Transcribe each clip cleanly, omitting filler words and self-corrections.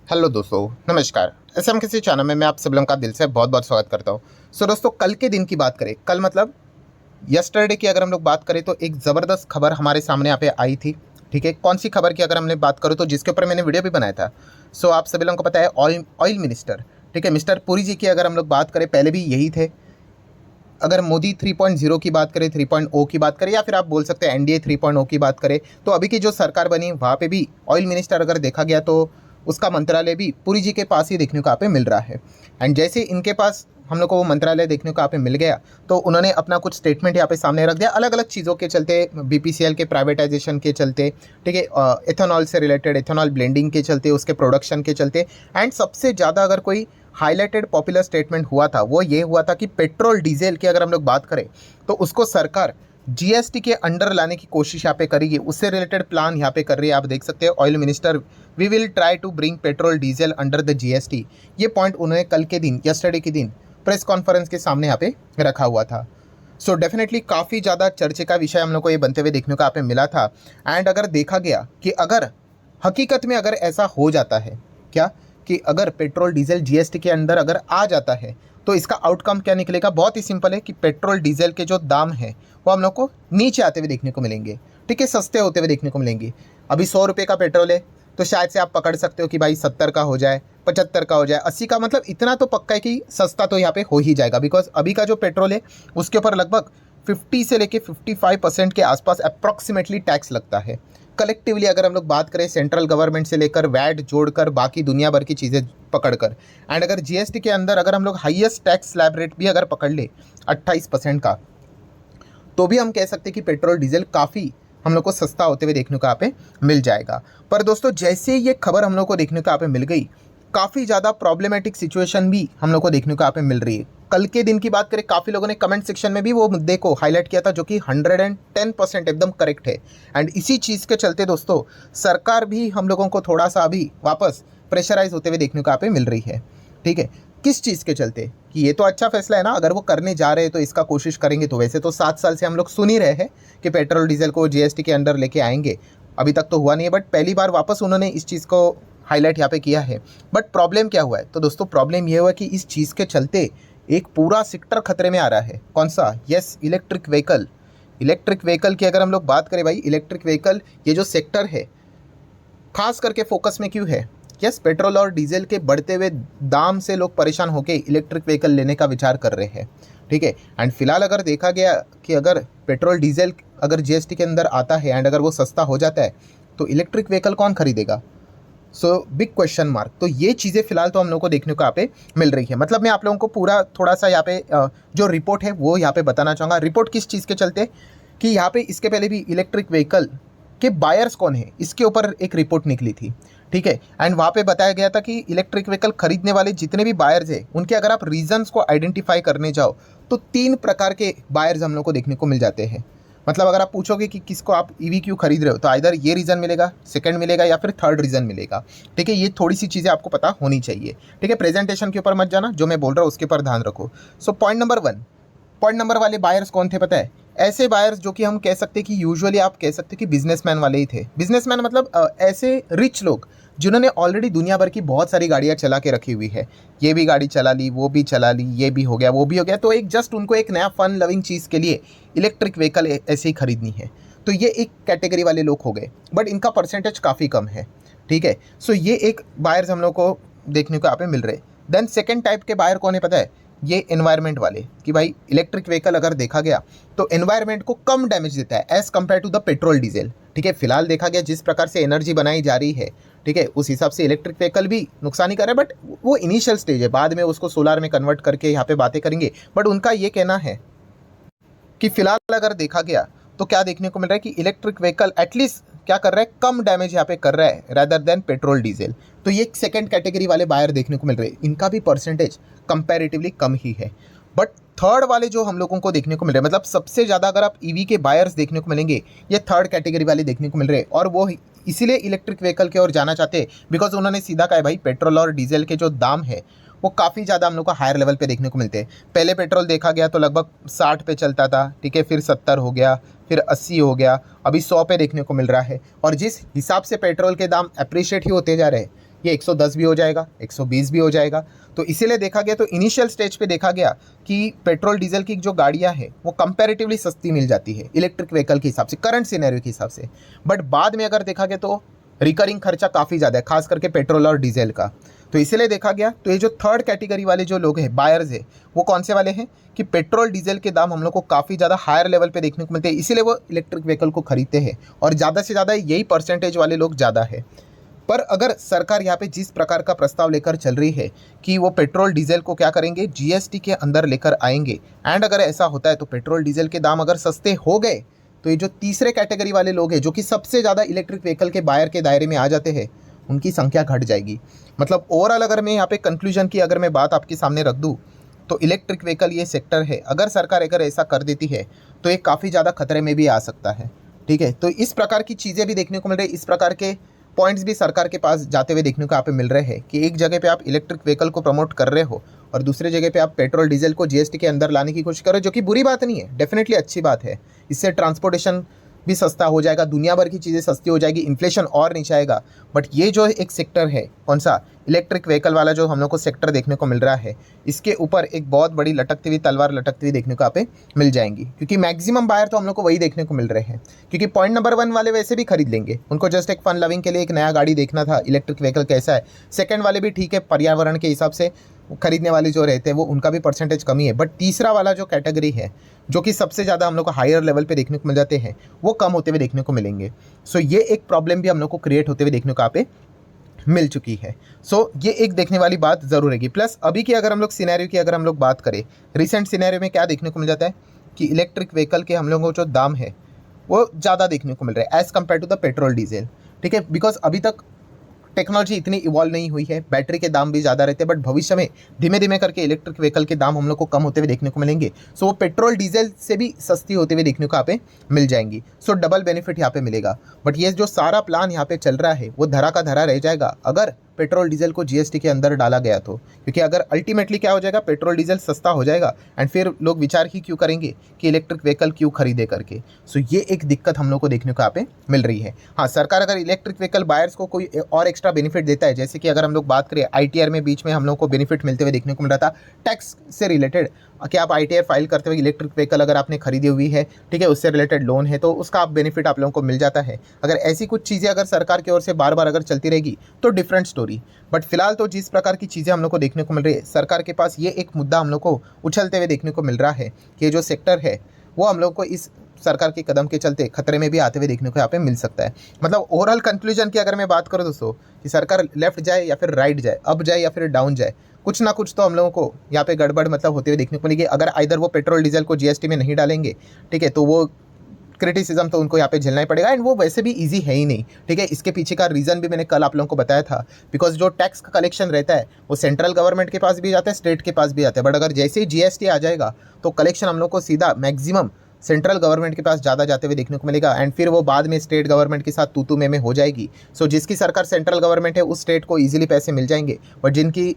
Hello दोस्तों, नमस्कार। SM किसी चैनल में मैं आप सब लोगों का दिल से बहुत बहुत स्वागत करता हूँ। दोस्तों, कल के दिन की बात करें, कल मतलब यस्टरडे की अगर हम लोग बात करें तो एक ज़बरदस्त खबर हमारे सामने यहाँ पे आई थी। ठीक है, कौन सी खबर की अगर हमने बात करूँ तो जिसके ऊपर मैंने वीडियो भी बनाया था। आप सभी लोगों को पता है, ऑयल ऑयल मिनिस्टर, ठीक है, मिस्टर पुरी जी की अगर हम लोग बात करें, पहले भी यही थे। अगर मोदी 3.0 की बात करें, 3.0 की बात करें, या फिर आप बोल सकते हैं एनडीए 3.0 की बात करें, तो अभी की जो सरकार बनी वहाँ पे भी ऑयल मिनिस्टर अगर देखा गया तो उसका मंत्रालय भी पुरी जी के पास ही देखने को यहाँ पे मिल रहा है। एंड जैसे इनके पास हम लोग को वो मंत्रालय देखने को यहाँ पे मिल गया, तो उन्होंने अपना कुछ स्टेटमेंट यहाँ पे सामने रख दिया, अलग अलग चीज़ों के चलते, बीपीसीएल के प्राइवेटाइजेशन के चलते, ठीक है, एथेनॉल से रिलेटेड, एथेनॉल ब्लेंडिंग के चलते, उसके प्रोडक्शन के चलते। एंड सबसे ज़्यादा अगर कोई हाईलाइटेड पॉपुलर स्टेटमेंट हुआ था वो ये हुआ था कि पेट्रोल डीजल की अगर हम लोग बात करें तो उसको सरकार जीएसटी के अंडर लाने की कोशिश यहाँ पे करेगी, उससे रिलेटेड प्लान यहाँ पे कर रही है। आप देख सकते हैं, oil minister we will try to bring petrol diesel under the GST. ये पॉइंट उन्होंने कल के दिन, यस्टरडे के दिन प्रेस कॉन्फ्रेंस के सामने यहाँ पे रखा हुआ था। डेफिनेटली काफ़ी ज़्यादा चर्चे का विषय हम लोग को ये बनते हुए देखने को यहाँ पे मिला था। एंड अगर देखा गया कि अगर हकीकत में अगर ऐसा हो जाता है क्या, कि अगर पेट्रोल डीजल जीएसटी के अंदर अगर आ जाता है तो इसका आउटकम क्या निकलेगा, बहुत ही सिंपल है कि पेट्रोल डीजल के जो दाम है वो हम लोग को नीचे आते हुए देखने को मिलेंगे, ठीक है, सस्ते होते हुए देखने को मिलेंगे। अभी 100 रुपये का पेट्रोल है तो शायद से आप पकड़ सकते हो कि भाई 70 का हो जाए, 75 का हो जाए, 80 का, मतलब इतना तो पक्का है कि सस्ता तो यहाँ पे हो ही जाएगा। बिकॉज अभी का जो पेट्रोल है उसके ऊपर लगभग 50 से लेके 55% के आसपास अप्रॉक्सीमेटली टैक्स लगता है। कलेक्टिवली अगर हम लोग बात करें, सेंट्रल गवर्नमेंट से लेकर वैट जोड़कर बाकी दुनिया भर की चीज़ें पकड़कर, एंड अगर जीएसटी के अंदर अगर हम लोग हाईएस्ट टैक्स स्लैब रेट भी अगर पकड़ ले 28% का, तो भी हम कह सकते हैं कि पेट्रोल डीजल काफ़ी हम लोग को सस्ता होते हुए देखने को यहाँ पे मिल जाएगा। पर दोस्तों, जैसे ये खबर हम लोग को देखने को यहाँ पे मिल गई, काफ़ी ज़्यादा प्रॉब्लमेटिक सिचुएशन भी हम लोग को देखने को यहाँ पे मिल रही है। कल के दिन की बात करें, काफ़ी लोगों ने कमेंट सेक्शन में भी वो मुद्दे को हाईलाइट किया था, जो कि 110% एकदम करेक्ट है। एंड इसी चीज़ के चलते दोस्तों, सरकार भी हम लोगों को थोड़ा सा अभी वापस प्रेशराइज होते हुए देखने को यहाँ पे मिल रही है। ठीक है, किस चीज़ के चलते, कि ये तो अच्छा फैसला है ना, अगर वो करने जा रहे हैं तो इसका कोशिश करेंगे। तो वैसे तो 7 साल से हम लोग सुन ही रहे हैं कि पेट्रोल डीजल को जीएसटी के अंडर लेके आएंगे, अभी तक तो हुआ नहीं है, बट पहली बार वापस उन्होंने इस चीज़ को हाईलाइट यहाँ पे किया है। बट प्रॉब्लम क्या हुआ है, तो दोस्तों प्रॉब्लम ये हुआ कि इस चीज़ के चलते एक पूरा सेक्टर खतरे में आ रहा है। कौन सा? Yes, electric vehicle. Electric vehicle की अगर हम लोग बात करें, भाई इलेक्ट्रिक व्हीकल ये जो सेक्टर है खास करके फोकस में क्यों है? यस, पेट्रोल और डीजल के बढ़ते हुए दाम से लोग परेशान होकर इलेक्ट्रिक व्हीकल लेने का विचार कर रहे हैं। ठीक है, एंड फिलहाल अगर देखा गया कि अगर पेट्रोल डीजल अगर जीएसटी के अंदर आता है एंड अगर वो सस्ता हो जाता है तो इलेक्ट्रिक व्हीकल कौन खरीदेगा? Big question mark. तो ये चीज़ें फिलहाल तो हम लोग को देखने को यहाँ पे मिल रही है। मतलब मैं आप लोगों को पूरा थोड़ा सा यहाँ पे जो रिपोर्ट है वो यहाँ पे बताना चाहूँगा। रिपोर्ट किस चीज़ के चलते, कि यहाँ पे इसके पहले भी इलेक्ट्रिक व्हीकल के बायर्स कौन है इसके ऊपर एक रिपोर्ट निकली थी। ठीक है, एंड वहाँ पे बताया गया था कि इलेक्ट्रिक व्हीकल खरीदने वाले जितने भी बायर्स हैं उनके अगर आप रीजंस को आइडेंटिफाई करने जाओ तो 3 प्रकार के बायर्स हम लोग को देखने को मिल जाते हैं। मतलब अगर आप पूछोगे कि किसको आप ईवी क्यों खरीद रहे हो, तो आइदर ये रीज़न मिलेगा, सेकंड मिलेगा, या फिर थर्ड रीज़न मिलेगा। ठीक है, ये थोड़ी सी चीज़ें आपको पता होनी चाहिए। ठीक है, प्रेजेंटेशन के ऊपर मत जाना, जो मैं बोल रहा हूँ उसके ऊपर ध्यान रखो। पॉइंट नंबर 1, पॉइंट नंबर वाले बायर्स कौन थे पता है? ऐसे बायर्स जो कि हम कह सकते हैं कि यूजुअली आप कह सकते हैं कि बिजनेसमैन वाले ही थे। बिजनेसमैन मतलब ऐसे रिच लोग जिन्होंने ऑलरेडी दुनिया भर की बहुत सारी गाड़ियाँ चला के रखी हुई है। ये भी गाड़ी चला ली, वो भी चला ली, ये भी हो गया, वो भी हो गया, तो एक जस्ट उनको एक नया फन लविंग चीज़ के लिए इलेक्ट्रिक व्हीकल ऐसे ही खरीदनी है। तो ये एक कैटेगरी वाले लोग हो गए, बट इनका परसेंटेज काफ़ी कम है। ठीक है, ये एक बायर्स हम लोग को देखने को यहाँ पे मिल रहे। देन सेकेंड टाइप के बायर कौन है पता है? ये एनवायरनमेंट वाले, कि भाई इलेक्ट्रिक व्हीकल अगर देखा गया तो एनवायरनमेंट को कम डैमेज देता है as compare to the petrol diesel. ठीक है, फिलहाल देखा गया जिस प्रकार से एनर्जी बनाई जा रही है, ठीक है, उस हिसाब से इलेक्ट्रिक व्हीकल भी नुकसान ही कर रहा है, बट वो इनिशियल स्टेज है, बाद में उसको सोलार में कन्वर्ट करके यहाँ पे बातें करेंगे। बट उनका ये कहना है कि फिलहाल अगर देखा गया तो क्या देखने को मिल रहा है कि इलेक्ट्रिक व्हीकल एटलीस्ट क्या कर रहा है, कम डैमेज यहाँ पे कर रहा है रादर देन पेट्रोल डीजल। तो ये सेकंड कैटेगरी वाले बायर देखने को मिल रहे हैं, इनका भी परसेंटेज कंपैरेटिवली कम ही है। बट थर्ड वाले जो हम लोगों को देखने को मिल रहे हैं, मतलब सबसे ज़्यादा अगर आप ईवी के बायर्स देखने को मिलेंगे, ये थर्ड कैटेगरी वाले देखने को मिल रहे हैं। और वो इसीलिए इलेक्ट्रिक व्हीकल की ओर जाना चाहते हैं बिकॉज उन्होंने सीधा कहा है भाई पेट्रोल और डीजल के जो दाम है वो काफ़ी ज़्यादा हम लोग को हायर लेवल पे देखने को मिलते हैं। पहले पेट्रोल देखा गया तो लगभग 60 पे चलता था, ठीक है, फिर 70 हो गया, फिर 80 हो गया, अभी 100 पे देखने को मिल रहा है। और जिस हिसाब से पेट्रोल के दाम अप्रिशिएट ही होते जा रहे हैं, ये 110 भी हो जाएगा, 120 भी हो जाएगा। तो इसीलिए देखा गया, तो इनिशियल स्टेज पे देखा गया कि पेट्रोल डीजल की जो गाड़ियाँ हैं वो कंपैरेटिवली सस्ती मिल जाती है इलेक्ट्रिक व्हीकल के हिसाब से, करंट सिनेरियो के हिसाब से। बट बाद में अगर देखा गया तो रिकरिंग खर्चा काफ़ी ज़्यादा है, खास करके पेट्रोल और डीजल का। तो इसीलिए देखा गया, तो ये जो थर्ड कैटेगरी वाले जो लोग हैं, बायर्स है, वो कौन से वाले हैं कि पेट्रोल डीजल के दाम हम लोग को काफ़ी ज़्यादा हायर लेवल पे देखने को मिलते हैं, इसीलिए वो इलेक्ट्रिक व्हीकल को खरीदते हैं। और ज़्यादा से ज़्यादा यही परसेंटेज वाले लोग ज़्यादा है। पर अगर सरकार यहाँ पे जिस प्रकार का प्रस्ताव लेकर चल रही है कि वो पेट्रोल डीजल को क्या करेंगे, जीएसटी के अंदर लेकर आएंगे, एंड अगर ऐसा होता है तो पेट्रोल डीजल के दाम अगर सस्ते हो गए तो ये जो तीसरे कैटेगरी वाले लोग हैं, जो कि सबसे ज़्यादा इलेक्ट्रिक व्हीकल के बायर के दायरे में आ जाते हैं, उनकी संख्या घट जाएगी। मतलब ओवरऑल अगर मैं यहाँ पे कंक्लूजन की अगर मैं बात आपके सामने रख दूँ, तो इलेक्ट्रिक व्हीकल ये सेक्टर है, अगर सरकार अगर ऐसा कर देती है तो ये काफ़ी ज़्यादा खतरे में भी आ सकता है। ठीक है, तो इस प्रकार की चीज़ें भी देखने को मिल रही है, इस प्रकार के पॉइंट्स भी सरकार के पास जाते हुए देखने को यहाँ पे मिल रहे हैं कि एक जगह पे आप इलेक्ट्रिक व्हीकल को प्रमोट कर रहे हो और दूसरे जगह पे आप पेट्रोल डीजल को जीएसटी के अंदर लाने की कोशिश कर रहे हो, जो कि बुरी बात नहीं है, डेफिनेटली अच्छी बात है। इससे ट्रांसपोर्टेशन भी सस्ता हो जाएगा, दुनिया भर की चीज़ें सस्ती हो जाएगी, इन्फ्लेशन और नीचे आएगा। बट ये जो एक सेक्टर है, कौन सा, इलेक्ट्रिक व्हीकल वाला जो हम लोग को सेक्टर देखने को मिल रहा है, इसके ऊपर एक बहुत बड़ी लटकती हुई तलवार लटकती हुई देखने को यहाँ पे मिल जाएंगी, क्योंकि मैक्सिमम बायर तो हम लोग को वही देखने को मिल रहे हैं। क्योंकि पॉइंट नंबर 1 वाले वैसे भी खरीद लेंगे, उनको जस्ट एक फन लविंग के लिए एक नया गाड़ी देखना था, इलेक्ट्रिक व्हीकल कैसा है। सेकंड वाले भी ठीक है, पर्यावरण के हिसाब से खरीदने वाले जो रहते हैं वो उनका भी परसेंटेज कमी है। बट तीसरा वाला जो कैटेगरी है, जो कि सबसे ज़्यादा हम लोग को हायर लेवल पे देखने को मिल जाते हैं, वो कम होते हुए देखने को मिलेंगे। सो ये एक प्रॉब्लम भी हम लोग को क्रिएट होते हुए देखने को यहाँ पे मिल चुकी है। सो ये एक देखने वाली बात ज़रूर रहेगी। प्लस अभी की अगर हम लोग सिनेरियो की अगर हम लोग बात करें, रिसेंट सिनेरियो में क्या देखने को मिल जाता है कि इलेक्ट्रिक व्हीकल के हम लोगों को जो दाम है वो ज़्यादा देखने को मिल रहा है as compare to the petrol diesel. ठीक है, बिकॉज अभी तक टेक्नोलॉजी इतनी इवॉल्व नहीं हुई है, बैटरी के दाम भी ज़्यादा रहते हैं, बट भविष्य में धीमे धीमे करके इलेक्ट्रिक व्हीकल के दाम हम लोग को कम होते हुए देखने को मिलेंगे। सो वो पेट्रोल डीजल से भी सस्ती होते हुए देखने को यहाँ पे मिल जाएंगी। सो डबल बेनिफिट यहाँ पे मिलेगा। बट ये जो सारा प्लान यहाँ पे चल रहा है वो धरा का धरा रह जाएगा अगर पेट्रोल डीजल को जीएसटी के अंदर डाला गया तो। क्योंकि अगर अल्टीमेटली क्या हो जाएगा, पेट्रोल डीजल सस्ता हो जाएगा एंड फिर लोग विचार ही क्यों करेंगे कि इलेक्ट्रिक व्हीकल क्यों खरीदे करके। सो ये एक दिक्कत हम लोग को देखने को यहाँ पे मिल रही है। हाँ, सरकार अगर इलेक्ट्रिक व्हीकल बायर्स को कोई और एक्स्ट्रा बेनिफिट देता है, जैसे कि अगर हम लोग बात करें आईटीआर में बीच में हम लोग को बेनिफिट मिलते हुए देखने को मिल रहा था टैक्स से रिलेटेड, कि आप आईटीआर फाइल करते हुए इलेक्ट्रिक व्हीकल अगर आपने खरीदी हुई है, ठीक है, उससे रिलेटेड लोन है तो उसका आप बेनिफिट आप लोगों को मिल जाता है। अगर ऐसी कुछ चीज़ें अगर सरकार की ओर से बार बार अगर चलती रहेगी तो डिफरेंट स्टोरी। बट फिलहाल तो जिस प्रकार की चीज़ें हम लोग को देखने को मिल रही है, सरकार के पास ये एक मुद्दा हम लोग को उछलते हुए देखने को मिल रहा है कि ये जो सेक्टर है वो हम लोग को इस सरकार के कदम के चलते खतरे में भी आते हुए देखने को यहाँ पे मिल सकता है। मतलब ओवरऑल कंक्लूजन की अगर मैं बात करूँ दोस्तों, कि सरकार लेफ्ट जाए या फिर राइट जाए, अप जाए या फिर डाउन जाए, कुछ ना कुछ तो हम लोगों को यहाँ पे गड़बड़ मतलब होते हुए देखने को मिलेगी। अगर आइदर वो पेट्रोल डीजल को जीएसटी में नहीं डालेंगे, ठीक है, तो वो क्रिटिसिज्म तो उनको यहाँ पे झेलना ही पड़ेगा, एंड वो वैसे भी इजी है ही नहीं। ठीक है, इसके पीछे का रीज़न भी मैंने कल आप लोगों को बताया था, बिकॉज जो टैक्स का कलेक्शन रहता है वो सेंट्रल गवर्नमेंट के पास भी जाता है, स्टेट के पास भी जाता है। बट अगर जैसे ही जीएसटी आ जाएगा तो कलेक्शन हम लोग को सीधा मैक्सिमम सेंट्रल गवर्नमेंट के पास ज़्यादा जाते हुए देखने को मिलेगा, एंड फिर वो बाद में स्टेट गवर्नमेंट के साथ तू में हो जाएगी। सो जिसकी सरकार सेंट्रल गवर्नमेंट है उस स्टेट को ईजिली पैसे मिल जाएंगे, बट जिनकी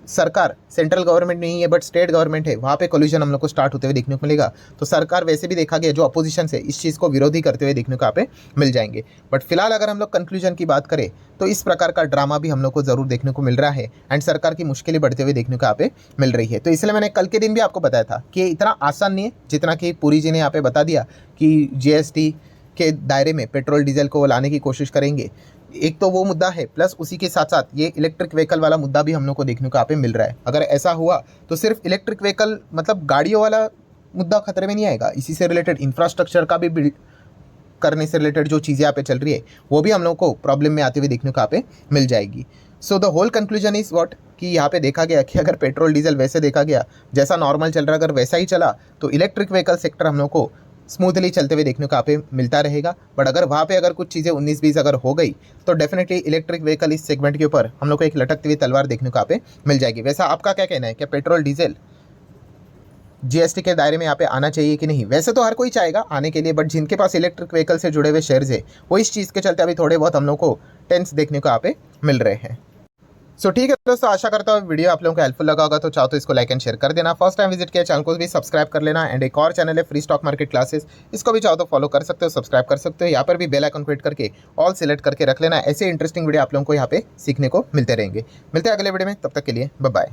सरकार सेंट्रल गवर्नमेंट नहीं है बट स्टेट गवर्नमेंट है, वहाँ पे कोलिजन हम लोग को स्टार्ट होते हुए देखने को मिलेगा। तो सरकार वैसे भी देखा गया जो अपोजिशन से इस चीज़ को विरोधी करते हुए देखने को यहाँ पे मिल जाएंगे। बट फिलहाल अगर हम लोग कंक्लूजन की बात करें तो इस प्रकार का ड्रामा भी हम लोग को ज़रूर देखने को मिल रहा है, एंड सरकार की मुश्किलें बढ़ते हुए देखने को यहाँ पे मिल रही है। तो इसलिए मैंने कल के दिन भी आपको बताया था कि इतना आसान नहीं है जितना कि पुरी जी ने यहाँ पे बता दिया कि जीएसटी के दायरे में पेट्रोल डीजल को लाने की कोशिश करेंगे। एक तो वो मुद्दा है, प्लस उसी के साथ साथ ये इलेक्ट्रिक व्हीकल वाला मुद्दा भी हम लोग को देखने को यहाँ पे मिल रहा है। अगर ऐसा हुआ तो सिर्फ इलेक्ट्रिक व्हीकल मतलब गाड़ियों वाला मुद्दा खतरे में नहीं आएगा, इसी से रिलेटेड इंफ्रास्ट्रक्चर का भी बिल्ड करने से रिलेटेड जो चीज़ें यहाँ पे चल रही है वो भी हम लोग को प्रॉब्लम में आते हुए देखने को यहाँ पे मिल जाएगी। So the whole conclusion is what कि यहाँ पे देखा गया कि अगर पेट्रोल डीजल वैसे देखा गया जैसा नॉर्मल चल रहा है, अगर वैसा ही चला तो इलेक्ट्रिक व्हीकल सेक्टर हम लोग को स्मूथली चलते हुए देखने को यहाँ पे मिलता रहेगा। बट अगर वहाँ पे अगर कुछ चीज़ें 19-20 अगर हो गई तो डेफिनेटली इलेक्ट्रिक व्हीकल इस सेगमेंट के ऊपर हम लोग को एक लटकती हुई तलवार देखने को यहाँ पे मिल जाएगी। वैसा आपका क्या कहना है, क्या पेट्रोल डीजल जीएसटी के दायरे में यहाँ पे आना चाहिए कि नहीं? वैसे तो हर कोई चाहेगा आने के लिए, बट जिनके पास इलेक्ट्रिक व्हीकल से जुड़े हुए शेयर्स है वो इस चीज़ के चलते अभी थोड़े बहुत हम लोग को टेंस देखने को यहाँ पे मिल रहे हैं। सो ठीक है दोस्तों, आशा करता हूँ वीडियो आप लोगों को हेल्पफुल लगा होगा, तो चाहो तो इसको लाइक एंड शेयर कर देना। फर्स्ट टाइम विजिट किया चैनल को भी सब्सक्राइब कर लेना। एंड एक और चैनल है फ्री स्टॉक मार्केट क्लासेस, इसको भी चाहो तो फॉलो कर सकते हो, सब्सक्राइब कर सकते हो। यहाँ पर भी बेल आइकन को हिट करके ऑल सिलेक्ट करके रख लेना। ऐसे इंटरेस्टिंग वीडियो आप लोगों को यहाँ पे सीखने को मिलते रहेंगे। मिलते हैं अगले वीडियो में, तब तक के लिए बाय बाय।